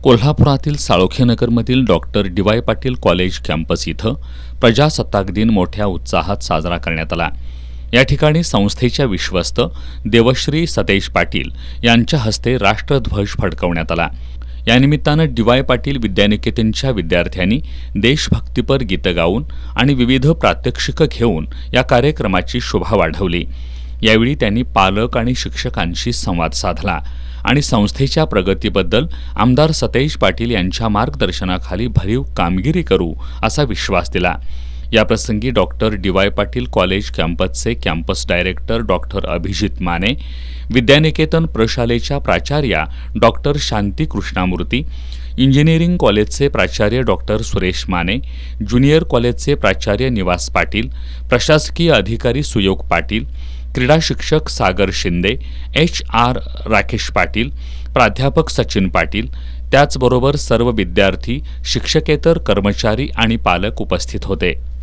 कोल्हापुरातील साळोखेनगरमधील doctor D Y. Patil college campus इथं प्रजासत्ताक दिन मोठ्या उत्साहात साजरा करण्यात आला. या ठिकाणी संस्थेच्या विश्वस्त देवश्री सतेज पाटील यांच्या हस्ते राष्ट्रध्वज फडकवण्यात आला. या निमित्तानं डी.वाय. पाटील विद्यानिकेतनच्या विद्यार्थ्यांनी देशभक्तीपर गीतं गाऊन आणि विविध प्रात्यक्षिकं घेऊन या कार्यक्रमाची शोभा वाढवली. यावेळी त्यांनी पालक आणि शिक्षकांशी संवाद साधला आणि संस्थेच्या प्रगतीबद्दल आमदार सतेज पाटील यांच्या मार्गदर्शनाखाली भरीव कामगिरी करू असा विश्वास दिला. याप्रसंगी डॉक्टर डी.वाय. पाटील कॉलेज कॅम्पसचे campus director doctor Abhijit Mane, विद्यानिकेतन प्रशालेच्या प्राचार्या डॉक्टर शांती कृष्णामूर्ती, इंजिनिअरिंग कॉलेजचे प्राचार्य डॉक्टर सुरेश माने, ज्युनियर कॉलेजचे प्राचार्य निवास पाटील, प्रशासकीय अधिकारी सुयोग पाटील, क्रीडा शिक्षक सागर शिंदे, HR राकेश पाटील, प्राध्यापक सचिन पाटील, त्याचबरोबर सर्व विद्यार्थी, शिक्षकेतर कर्मचारी आणि पालक उपस्थित होते.